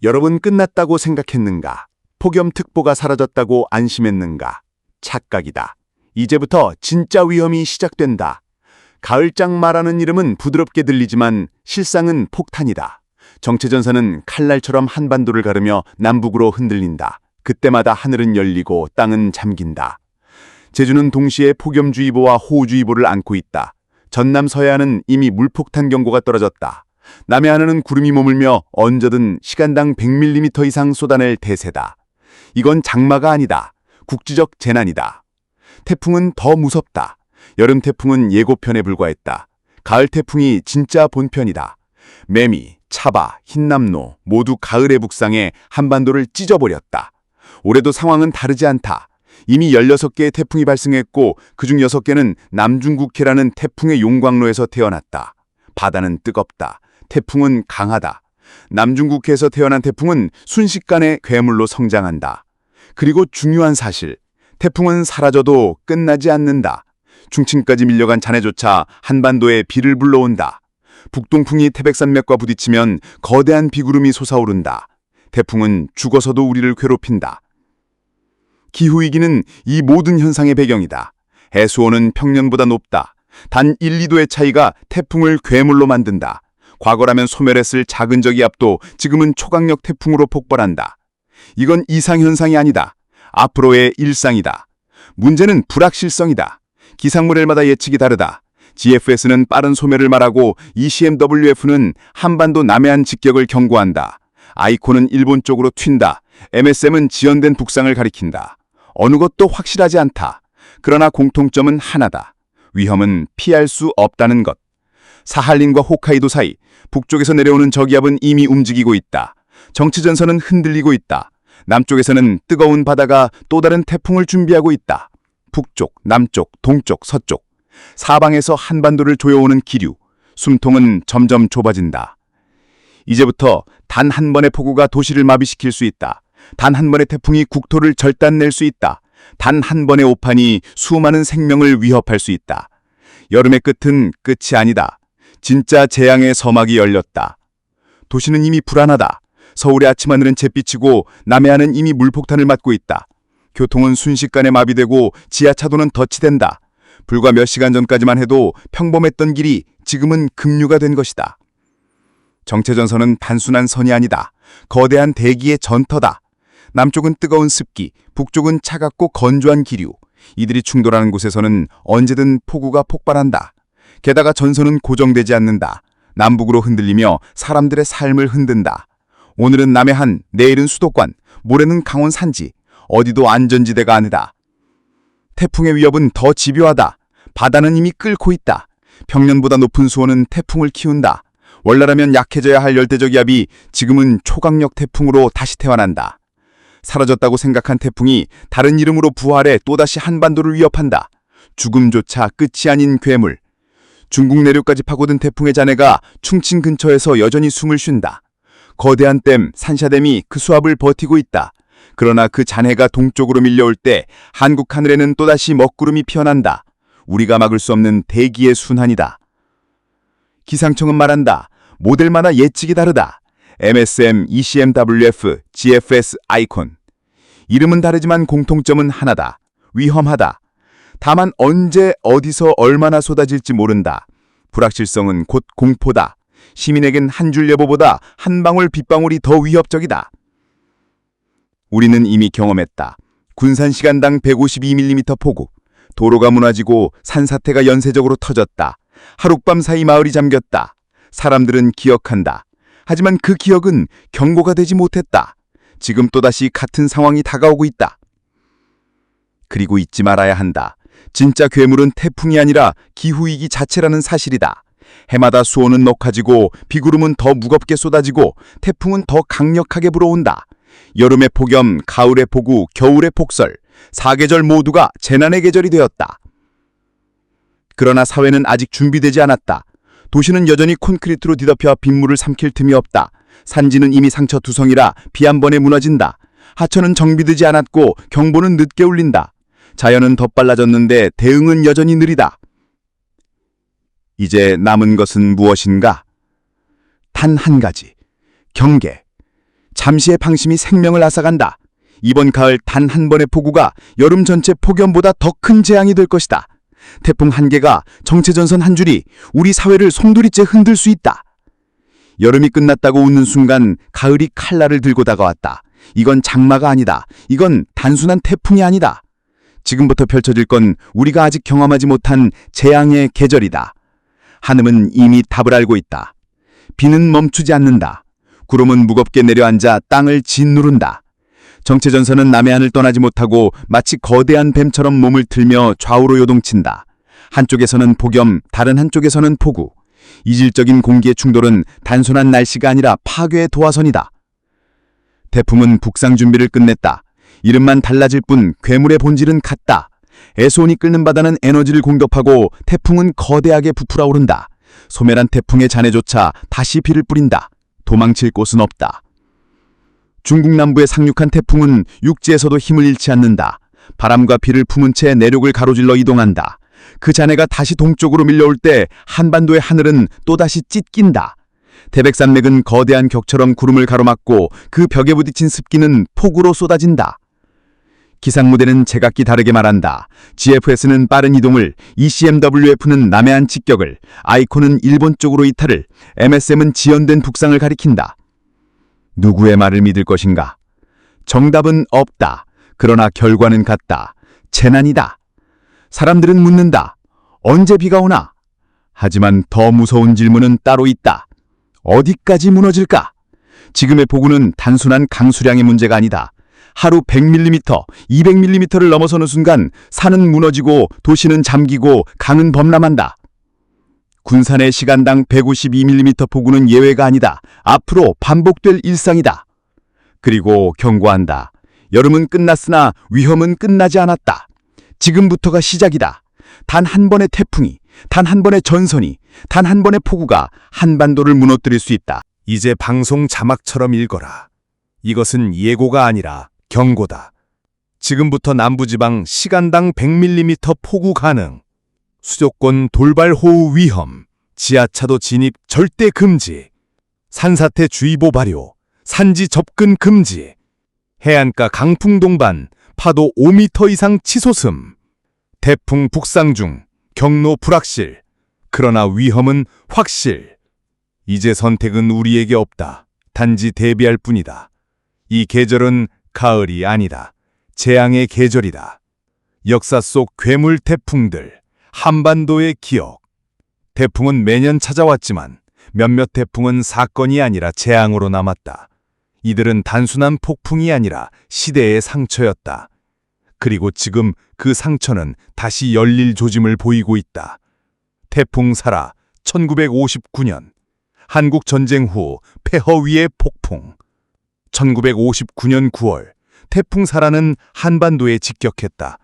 여러분 끝났다고 생각했는가? 폭염특보가 사라졌다고 안심했는가? 착각이다. 이제부터 진짜 위험이 시작된다. 가을장 마라는 이름은 부드럽게 들리지만 실상은 폭탄이다. 정체전선은 칼날처럼 한반도를 가르며 남북으로 흔들린다. 그때마다 하늘은 열리고 땅은 잠긴다. 제주는 동시에 폭염주의보와 호우주의보를 안고 있다. 전남 서해안은 이미 물폭탄 경고가 떨어졌다. 남해안은 구름이 머물며 언제든 시간당 100mm 이상 쏟아낼 대세다. 이건 장마가 아니다. 국지적 재난이다. 태풍은 더 무섭다. 여름 태풍은 예고편에 불과했다. 가을 태풍이 진짜 본편이다. 매미, 차바, 흰남노 모두 가을의 북상에 한반도를 찢어버렸다. 올해도 상황은 다르지 않다. 이미 16개의 태풍이 발생했고 그중 6개는 남중국해라는 태풍의 용광로에서 태어났다. 바다는 뜨겁다. 태풍은 강하다. 남중국해에서 태어난 태풍은 순식간에 괴물로 성장한다. 그리고 중요한 사실, 태풍은 사라져도 끝나지 않는다. 중층까지 밀려간 잔해조차 한반도에 비를 불러온다. 북동풍이 태백산맥과 부딪히면 거대한 비구름이 솟아오른다. 태풍은 죽어서도 우리를 괴롭힌다. 기후위기는 이 모든 현상의 배경이다. 해수온은 평년보다 높다. 단 1, 2도의 차이가 태풍을 괴물로 만든다. 과거라면 소멸했을 작은 저기압도 지금은 초강력 태풍으로 폭발한다. 이건 이상현상이 아니다. 앞으로의 일상이다. 문제는 불확실성이다. 기상모델마다 예측이 다르다. GFS는 빠른 소멸을 말하고 ECMWF는 한반도 남해안 직격을 경고한다. 아이콘은 일본 쪽으로 튄다. MSM은 지연된 북상을 가리킨다. 어느 것도 확실하지 않다. 그러나 공통점은 하나다. 위험은 피할 수 없다는 것. 사할린과 홋카이도 사이 북쪽에서 내려오는 저기압은 이미 움직이고 있다. 정치전선은 흔들리고 있다. 남쪽에서는 뜨거운 바다가 또 다른 태풍을 준비하고 있다. 북쪽, 남쪽, 동쪽, 서쪽. 사방에서 한반도를 조여오는 기류. 숨통은 점점 좁아진다. 이제부터 단 한 번의 폭우가 도시를 마비시킬 수 있다. 단 한 번의 태풍이 국토를 절단낼 수 있다. 단 한 번의 오판이 수많은 생명을 위협할 수 있다. 여름의 끝은 끝이 아니다. 진짜 재앙의 서막이 열렸다. 도시는 이미 불안하다. 서울의 아침 하늘은 잿빛이고 남해안은 이미 물폭탄을 맞고 있다. 교통은 순식간에 마비되고 지하차도는 덫이 된다. 불과 몇 시간 전까지만 해도 평범했던 길이 지금은 급류가 된 것이다. 정체전선은 단순한 선이 아니다. 거대한 대기의 전터다. 남쪽은 뜨거운 습기, 북쪽은 차갑고 건조한 기류. 이들이 충돌하는 곳에서는 언제든 폭우가 폭발한다. 게다가 전선은 고정되지 않는다. 남북으로 흔들리며 사람들의 삶을 흔든다. 오늘은 남해안, 내일은 수도권, 모레는 강원 산지. 어디도 안전지대가 아니다. 태풍의 위협은 더 집요하다. 바다는 이미 끓고 있다. 평년보다 높은 수온은 태풍을 키운다. 원래라면 약해져야 할 열대저기압이 지금은 초강력 태풍으로 다시 태어난다. 사라졌다고 생각한 태풍이 다른 이름으로 부활해 또다시 한반도를 위협한다. 죽음조차 끝이 아닌 괴물. 중국 내륙까지 파고든 태풍의 잔해가 충칭 근처에서 여전히 숨을 쉰다. 거대한 댐, 산샤댐이 그 수압을 버티고 있다. 그러나 그 잔해가 동쪽으로 밀려올 때 한국 하늘에는 또다시 먹구름이 피어난다. 우리가 막을 수 없는 대기의 순환이다. 기상청은 말한다. 모델마다 예측이 다르다. MSM, ECMWF, GFS, 아이콘. 이름은 다르지만 공통점은 하나다. 위험하다. 다만 언제, 어디서, 얼마나 쏟아질지 모른다. 불확실성은 곧 공포다. 시민에겐 한 줄 예보보다 한 방울 빗방울이 더 위협적이다. 우리는 이미 경험했다. 군산 시간당 152mm 폭우. 도로가 무너지고 산사태가 연쇄적으로 터졌다. 하룻밤 사이 마을이 잠겼다. 사람들은 기억한다. 하지만 그 기억은 경고가 되지 못했다. 지금 또다시 같은 상황이 다가오고 있다. 그리고 잊지 말아야 한다. 진짜 괴물은 태풍이 아니라 기후위기 자체라는 사실이다. 해마다 수온은 높아지고 비구름은 더 무겁게 쏟아지고 태풍은 더 강력하게 불어온다. 여름의 폭염, 가을의 폭우, 겨울의 폭설, 사계절 모두가 재난의 계절이 되었다. 그러나 사회는 아직 준비되지 않았다. 도시는 여전히 콘크리트로 뒤덮여 빗물을 삼킬 틈이 없다. 산지는 이미 상처 투성이라 비 한 번에 무너진다. 하천은 정비되지 않았고 경보는 늦게 울린다. 자연은 더 빨라졌는데 대응은 여전히 느리다. 이제 남은 것은 무엇인가? 단 한 가지. 경계. 잠시의 방심이 생명을 앗아간다. 이번 가을 단 한 번의 폭우가 여름 전체 폭염보다 더 큰 재앙이 될 것이다. 태풍 한 개가 정체전선 한 줄이 우리 사회를 송두리째 흔들 수 있다. 여름이 끝났다고 웃는 순간 가을이 칼날을 들고 다가왔다. 이건 장마가 아니다. 이건 단순한 태풍이 아니다. 지금부터 펼쳐질 건 우리가 아직 경험하지 못한 재앙의 계절이다. 하늘은 이미 답을 알고 있다. 비는 멈추지 않는다. 구름은 무겁게 내려앉아 땅을 짓누른다. 정체전선은 남해안을 떠나지 못하고 마치 거대한 뱀처럼 몸을 틀며 좌우로 요동친다. 한쪽에서는 폭염, 다른 한쪽에서는 폭우. 이질적인 공기의 충돌은 단순한 날씨가 아니라 파괴의 도화선이다. 태풍은 북상 준비를 끝냈다. 이름만 달라질 뿐 괴물의 본질은 같다. 애소온이 끓는 바다는 에너지를 공급하고 태풍은 거대하게 부풀어 오른다. 소멸한 태풍의 잔해조차 다시 비를 뿌린다. 도망칠 곳은 없다. 중국 남부에 상륙한 태풍은 육지에서도 힘을 잃지 않는다. 바람과 비를 품은 채 내륙을 가로질러 이동한다. 그 잔해가 다시 동쪽으로 밀려올 때 한반도의 하늘은 또다시 찢긴다. 태백산맥은 거대한 격처럼 구름을 가로막고 그 벽에 부딪힌 습기는 폭우로 쏟아진다. 기상무대는 제각기 다르게 말한다. GFS는 빠른 이동을, ECMWF는 남해안 직격을, 아이콘은 일본 쪽으로 이탈을, MSM은 지연된 북상을 가리킨다. 누구의 말을 믿을 것인가? 정답은 없다. 그러나 결과는 같다. 재난이다. 사람들은 묻는다. 언제 비가 오나? 하지만 더 무서운 질문은 따로 있다. 어디까지 무너질까? 지금의 폭우는 단순한 강수량의 문제가 아니다. 하루 100mm, 200mm를 넘어서는 순간 산은 무너지고 도시는 잠기고 강은 범람한다. 군산의 시간당 152mm 폭우는 예외가 아니다. 앞으로 반복될 일상이다. 그리고 경고한다. 여름은 끝났으나 위험은 끝나지 않았다. 지금부터가 시작이다. 단 한 번의 태풍이, 단 한 번의 전선이, 단 한 번의 폭우가 한반도를 무너뜨릴 수 있다. 이제 방송 자막처럼 읽어라. 이것은 예고가 아니라 경고다. 지금부터 남부지방 시간당 100mm 폭우 가능. 수도권 돌발호우 위험, 지하차도 진입 절대 금지, 산사태 주의보 발효, 산지 접근 금지, 해안가 강풍 동반, 파도 5m 이상 치솟음, 태풍 북상 중, 경로 불확실, 그러나 위험은 확실. 이제 선택은 우리에게 없다. 단지 대비할 뿐이다. 이 계절은 가을이 아니다. 재앙의 계절이다. 역사 속 괴물 태풍들, 한반도의 기억. 태풍은 매년 찾아왔지만 몇몇 태풍은 사건이 아니라 재앙으로 남았다. 이들은 단순한 폭풍이 아니라 시대의 상처였다. 그리고 지금 그 상처는 다시 열릴 조짐을 보이고 있다. 태풍 사라, 1959년. 한국 전쟁 후 폐허 위의 폭풍. 1959년 9월, 태풍 사라는 한반도에 직격했다.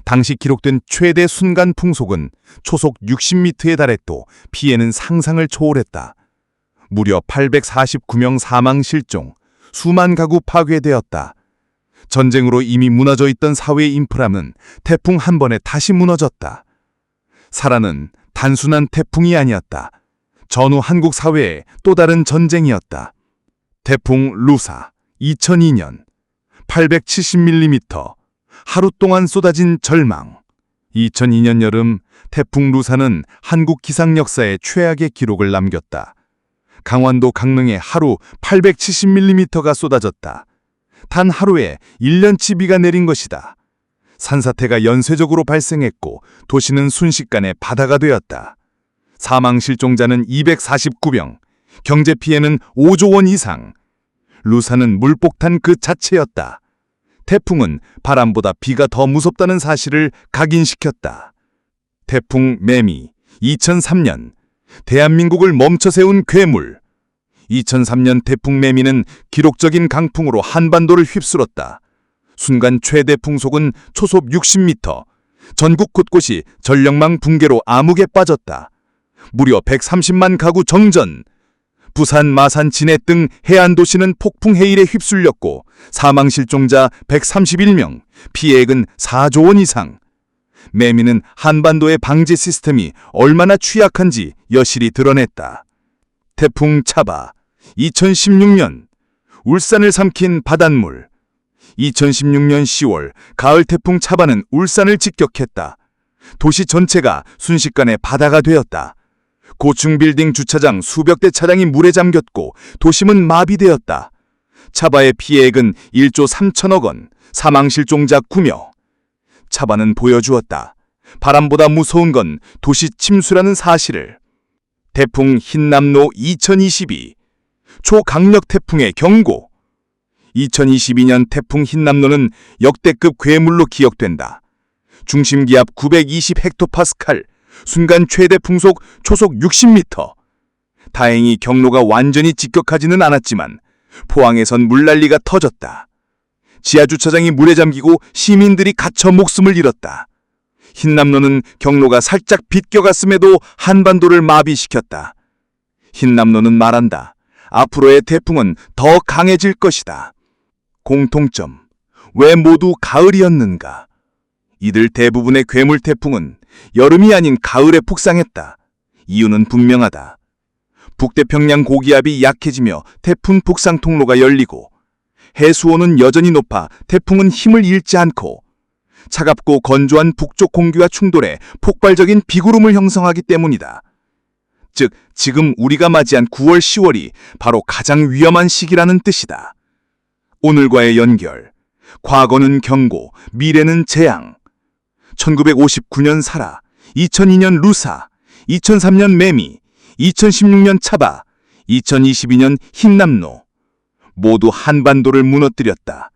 당시 기록된 최대 순간 풍속은 초속 60m에 달했고 피해는 상상을 초월했다. 무려 849명 사망 실종, 수만 가구 파괴되었다. 전쟁으로 이미 무너져 있던 사회의 인프라는 태풍 한 번에 다시 무너졌다. 사라는 단순한 태풍이 아니었다. 전후 한국 사회의 또 다른 전쟁이었다. 태풍 루사, 2002년, 870mm, 하루 동안 쏟아진 절망. 2002년 여름, 태풍 루사는 한국 기상 역사에 최악의 기록을 남겼다. 강원도 강릉에 하루 870mm가 쏟아졌다. 단 하루에 1년치 비가 내린 것이다. 산사태가 연쇄적으로 발생했고 도시는 순식간에 바다가 되었다. 사망 실종자는 249명, 경제 피해는 5조 원 이상. 루사는 물폭탄 그 자체였다. 태풍은 바람보다 비가 더 무섭다는 사실을 각인시켰다. 태풍 매미, 2003년. 대한민국을 멈춰 세운 괴물. 2003년 태풍 매미는 기록적인 강풍으로 한반도를 휩쓸었다. 순간 최대 풍속은 초속 60m. 전국 곳곳이 전력망 붕괴로 암흑에 빠졌다. 무려 130만 가구 정전. 부산, 마산, 진해 등 해안 도시는 폭풍 해일에 휩쓸렸고 사망 실종자 131명, 피해액은 4조 원 이상. 매미는 한반도의 방제 시스템이 얼마나 취약한지 여실히 드러냈다. 태풍 차바, 2016년. 울산을 삼킨 바닷물. 2016년 10월 가을 태풍 차바는 울산을 직격했다. 도시 전체가 순식간에 바다가 되었다. 고층 빌딩 주차장 수백 대 차량이 물에 잠겼고 도심은 마비되었다. 차바의 피해액은 1조 3천억 원, 사망 실종자 9명. 차바는 보여주었다. 바람보다 무서운 건 도시 침수라는 사실을. 태풍 흰남노 2022. 초강력 태풍의 경고. 2022년 태풍 흰남노는 역대급 괴물로 기억된다. 중심기압 920헥토파스칼, 순간 최대 풍속 초속 60m. 다행히 경로가 완전히 직격하지는 않았지만 포항에선 물난리가 터졌다. 지하주차장이 물에 잠기고 시민들이 갇혀 목숨을 잃었다. 흰남노는 경로가 살짝 비껴갔음에도 한반도를 마비시켰다. 흰남노는 말한다. 앞으로의 태풍은 더 강해질 것이다. 공통점. 왜 모두 가을이었는가? 이들 대부분의 괴물 태풍은 여름이 아닌 가을에 북상했다. 이유는 분명하다. 북태평양 고기압이 약해지며 태풍 북상 통로가 열리고 해수온은 여전히 높아 태풍은 힘을 잃지 않고 차갑고 건조한 북쪽 공기와 충돌해 폭발적인 비구름을 형성하기 때문이다. 즉, 지금 우리가 맞이한 9월, 10월이 바로 가장 위험한 시기라는 뜻이다. 오늘과의 연결. 과거는 경고, 미래는 재앙. 1959년 사라, 2002년 루사, 2003년 매미, 2016년 차바, 2022년 흰남노. 모두 한반도를 무너뜨렸다.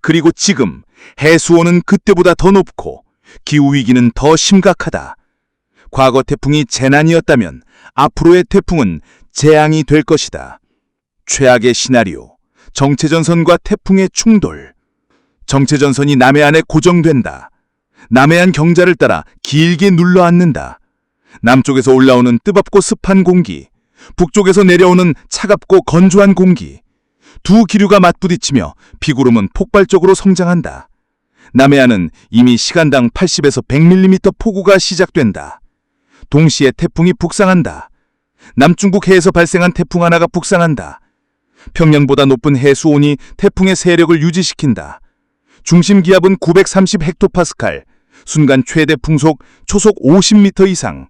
그리고 지금 해수온은 그때보다 더 높고 기후위기는 더 심각하다. 과거 태풍이 재난이었다면 앞으로의 태풍은 재앙이 될 것이다. 최악의 시나리오. 정체전선과 태풍의 충돌. 정체전선이 남해안에 고정된다. 남해안 경자를 따라 길게 눌러앉는다. 남쪽에서 올라오는 뜨겁고 습한 공기, 북쪽에서 내려오는 차갑고 건조한 공기. 두 기류가 맞부딪히며 비구름은 폭발적으로 성장한다. 남해안은 이미 시간당 80에서 100mm 폭우가 시작된다. 동시에 태풍이 북상한다. 남중국 해에서 발생한 태풍 하나가 북상한다. 평년보다 높은 해수온이 태풍의 세력을 유지시킨다. 중심 기압은 930헥토파스칼, 순간 최대 풍속 초속 50m 이상.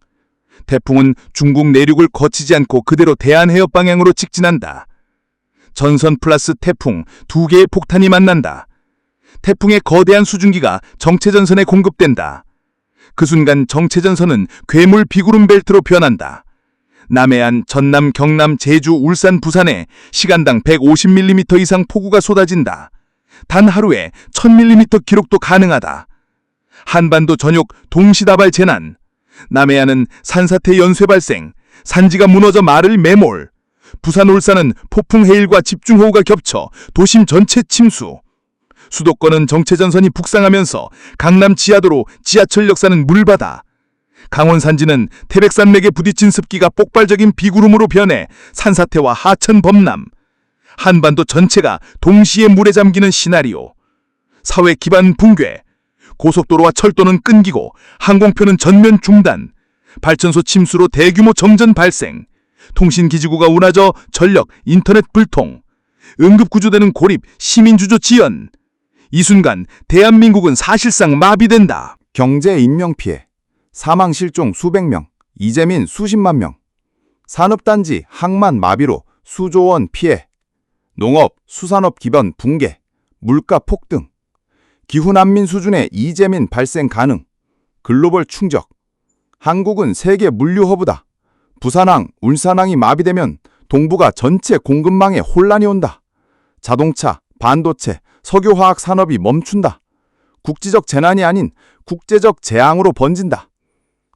태풍은 중국 내륙을 거치지 않고 그대로 대한해협 방향으로 직진한다. 전선 플러스 태풍 두 개의 폭탄이 만난다. 태풍의 거대한 수증기가 정체전선에 공급된다. 그 순간 정체전선은 괴물 비구름 벨트로 변한다. 남해안, 전남, 경남, 제주, 울산, 부산에 시간당 150mm 이상 폭우가 쏟아진다. 단 하루에 1000mm 기록도 가능하다. 한반도 전역 동시다발 재난. 남해안은 산사태 연쇄 발생, 산지가 무너져 마를 매몰. 부산, 울산은 폭풍 해일과 집중호우가 겹쳐 도심 전체 침수. 수도권은 정체전선이 북상하면서 강남 지하도로 지하철 역사는 물바다. 강원 산지는 태백산맥에 부딪힌 습기가 폭발적인 비구름으로 변해 산사태와 하천 범람. 한반도 전체가 동시에 물에 잠기는 시나리오. 사회 기반 붕괴. 고속도로와 철도는 끊기고 항공편은 전면 중단. 발전소 침수로 대규모 정전 발생. 통신기지구가 무너져 전력, 인터넷 불통. 응급구조되는 고립, 시민주조 지연. 이 순간 대한민국은 사실상 마비된다. 경제 인명피해, 사망 실종 수백 명, 이재민 수십만 명. 산업단지 항만 마비로 수조 원 피해. 농업, 수산업 기반 붕괴, 물가 폭등. 기후난민 수준의 이재민 발생 가능. 글로벌 충격. 한국은 세계 물류 허브다. 부산항, 울산항이 마비되면 동북아 전체 공급망에 혼란이 온다. 자동차, 반도체, 석유화학 산업이 멈춘다. 국지적 재난이 아닌 국제적 재앙으로 번진다.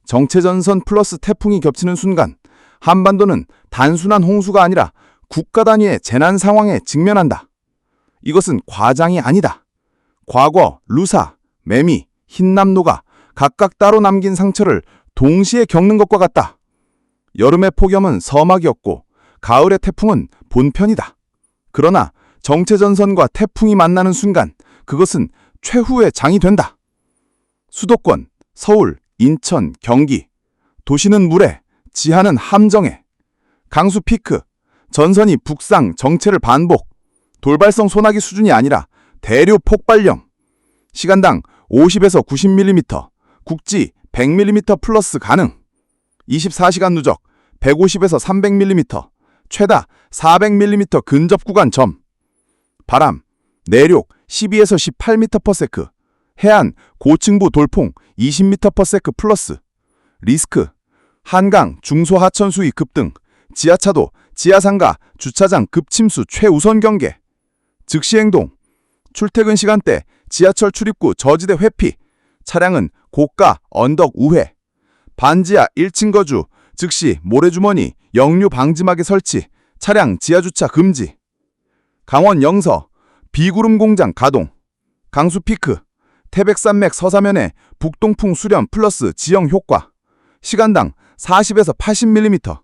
정체전선 플러스 태풍이 겹치는 순간 한반도는 단순한 홍수가 아니라 국가 단위의 재난 상황에 직면한다. 이것은 과장이 아니다. 과거 루사, 매미, 흰남노가 각각 따로 남긴 상처를 동시에 겪는 것과 같다. 여름의 폭염은 서막이었고 가을의 태풍은 본편이다. 그러나 정체전선과 태풍이 만나는 순간 그것은 최후의 장이 된다. 수도권, 서울, 인천, 경기. 도시는 물에, 지하는 함정에. 강수 피크, 전선이 북상, 정체를 반복. 돌발성 소나기 수준이 아니라 대류 폭발령. 시간당 50에서 90mm, 국지 100mm 플러스 가능. 24시간 누적 150에서 300mm, 최다 400mm 근접 구간 점. 바람, 내륙 12에서 18m/s, 해안 고층부 돌풍 20m/s 플러스. 리스크, 한강 중소하천 수위 급등, 지하차도, 지하상가, 주차장 급침수 최우선 경계. 즉시 행동, 출퇴근 시간대 지하철 출입구 저지대 회피, 차량은 고가 언덕 우회. 반지하 1층 거주, 즉시 모래주머니, 역류 방지막의 설치, 차량 지하주차 금지. 강원 영서, 비구름 공장 가동. 강수 피크, 태백산맥 서사면에 북동풍 수렴 플러스 지형 효과. 시간당 40에서 80mm,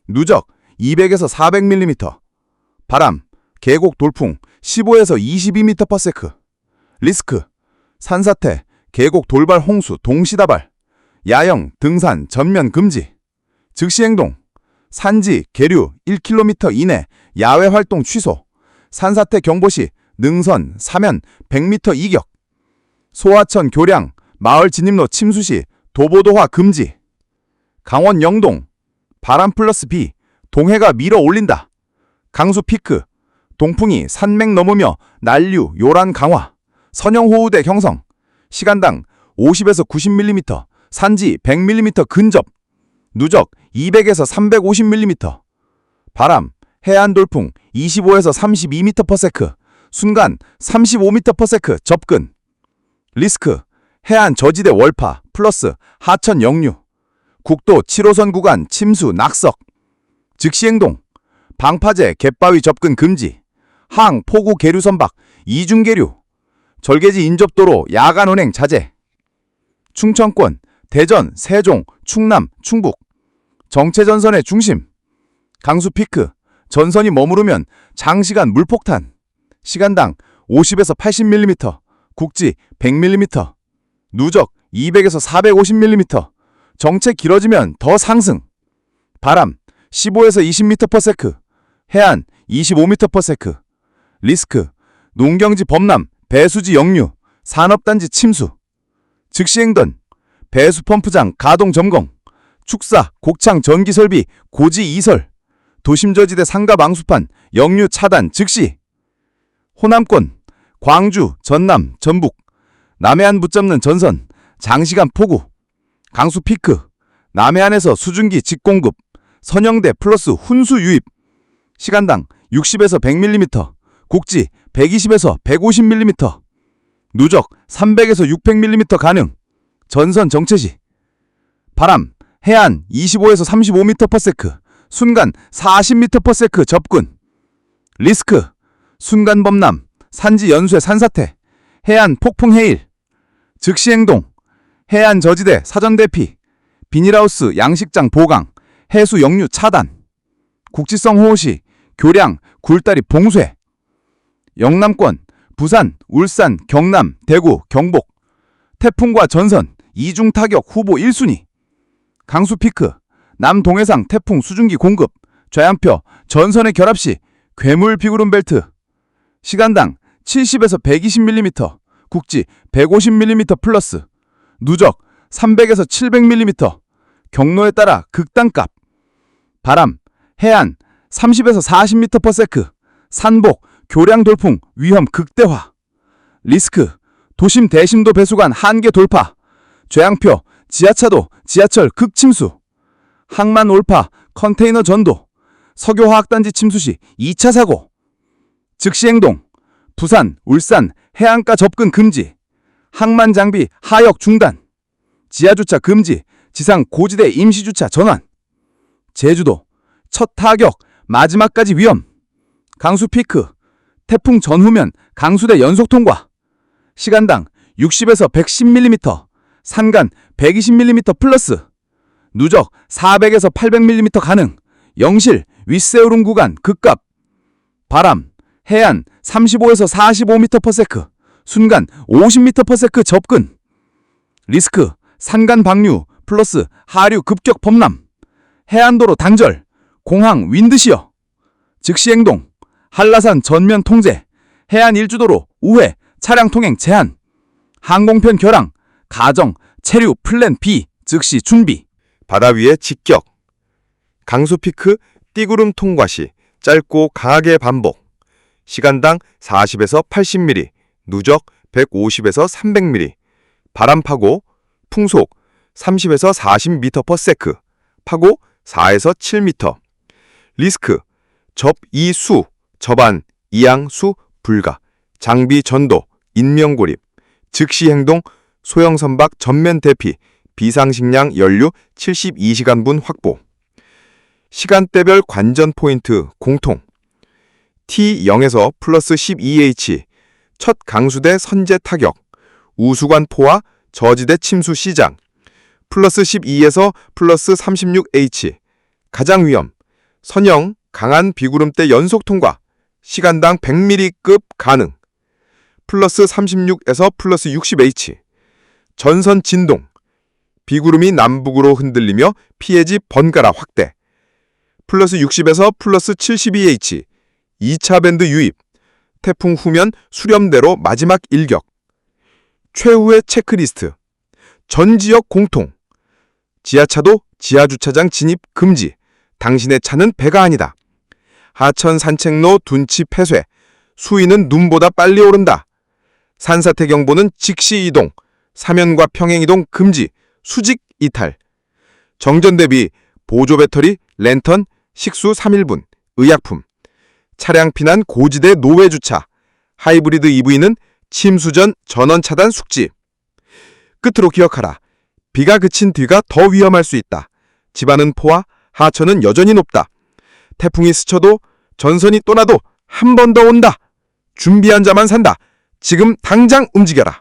누적 200에서 400mm. 바람, 계곡 돌풍 15에서 22m/s. 리스크, 산사태, 계곡 돌발 홍수 동시다발. 야영, 등산, 전면 금지. 즉시 행동, 산지, 계류 1km 이내 야외 활동 취소. 산사태 경보 시 능선, 사면 100m 이격. 소하천 교량, 마을 진입로 침수 시 도보도화 금지. 강원 영동, 바람 플러스 비, 동해가 밀어 올린다. 강수 피크, 동풍이 산맥 넘으며 난류, 요란 강화. 선형호우대 형성. 시간당 50에서 90mm, 산지 100mm 근접. 누적 200에서 350mm. 바람, 해안 돌풍 25에서 32m/s, 순간 35m/s 접근. 리스크, 해안 저지대 월파 플러스 하천 역류. 국도 7호선 구간 침수 낙석. 즉시 행동, 방파제 갯바위 접근 금지. 항 포구 계류 선박 이중 계류. 절개지 인접도로 야간 운행 자제. 충청권, 대전, 세종, 충남, 충북. 정체전선의 중심. 강수 피크, 전선이 머무르면 장시간 물폭탄. 시간당 50에서 80mm, 국지 100mm. 누적 200에서 450mm. 정체 길어지면 더 상승. 바람 15에서 20m/s, 해안 25m/s. 리스크, 농경지 범람, 배수지 역류, 산업단지 침수. 즉시 행동, 배수펌프장 가동 점검, 축사, 곡창 전기설비 고지 이설, 도심저지대 상가 방수판 역류 차단 즉시. 호남권, 광주, 전남, 전북, 남해안 붙잡는 전선, 장시간 폭우. 강수 피크, 남해안에서 수증기 직공급, 선형대 플러스 훈수 유입. 시간당 60에서 100mm, 국지 120에서 150mm. 누적 300에서 600mm 가능. 전선 정체 시. 바람, 해안 25에서 35m/s, 순간 40m/s 접근. 리스크, 순간 범람, 산지 연쇄 산사태, 해안 폭풍 해일. 즉시 행동, 해안 저지대 사전 대피, 비닐하우스 양식장 보강, 해수 역류 차단. 국지성 호우 시 교량, 굴다리 봉쇄. 영남권, 부산, 울산, 경남, 대구, 경북. 태풍과 전선, 이중 타격 후보 1순위. 강수 피크, 남동해상 태풍 수증기 공급, 좌양표, 전선의 결합 시 괴물 비구름 벨트. 시간당 70에서 120mm, 국지 150mm 플러스. 누적 300에서 700mm. 경로에 따라 극단값. 바람, 해안 30에서 40m/s, 산복, 교량 돌풍 위험 극대화. 리스크, 도심 대심도 배수관 한계 돌파, 좌양표, 지하차도, 지하철 극침수. 항만 올파, 컨테이너 전도, 석유화학단지 침수 시 2차 사고. 즉시 행동, 부산, 울산, 해안가 접근 금지, 항만 장비 하역 중단, 지하주차 금지, 지상 고지대 임시주차 전환. 제주도, 첫 타격, 마지막까지 위험. 강수 피크, 태풍 전후면 강수대 연속 통과. 시간당 60에서 110mm, 산간 120mm 플러스. 누적 400에서 800mm 가능. 영실, 윗세우름 구간 극값. 바람, 해안 35에서 45m/s, 순간 50m/s 접근. 리스크, 산간 방류 플러스 하류 급격 범람, 해안도로 단절, 공항 윈드시어. 즉시 행동, 한라산 전면 통제, 해안 일주도로 우회, 차량 통행 제한, 항공편 결항, 가정, 체류 플랜 B 즉시 준비. 바다 위에 직격. 강수 피크 띠구름 통과 시 짧고 강하게 반복. 시간당 40에서 80mm, 누적 150에서 300mm. 바람 파고, 풍속 30에서 40m/s, 파고 4에서 7m. 리스크, 접이수, 접안, 이양수 불가, 장비 전도, 인명고립, 즉시 행동, 소형 선박 전면 대피, 비상식량 연료 72시간분 확보. 시간대별 관전 포인트 공통. T0에서 플러스 12H, 첫 강수대 선제 타격, 우수관 포화, 저지대 침수 시작. 플러스 12에서 플러스 36H, 가장 위험, 선형, 강한 비구름대 연속 통과, 시간당 100mm급 가능. 플러스 36에서 플러스 60H, 전선 진동, 비구름이 남북으로 흔들리며 피해지 번갈아 확대. 플러스 60에서 플러스 72H, 2차 밴드 유입, 태풍 후면 수렴대로 마지막 일격. 최후의 체크리스트, 전 지역 공통. 지하차도 지하주차장 진입 금지, 당신의 차는 배가 아니다. 하천 산책로 둔치 폐쇄, 수위는 눈보다 빨리 오른다. 산사태 경보는 직시 이동, 사면과 평행 이동 금지, 수직 이탈. 정전 대비 보조 배터리, 랜턴, 식수 3일분, 의약품. 차량 피난 고지대 노외 주차, 하이브리드 EV는 침수 전 전원 차단 숙지. 끝으로 기억하라. 비가 그친 뒤가 더 위험할 수 있다. 집안은 포화, 하천은 여전히 높다. 태풍이 스쳐도 전선이 떠나도 한 번 더 온다. 준비한 자만 산다. 지금 당장 움직여라.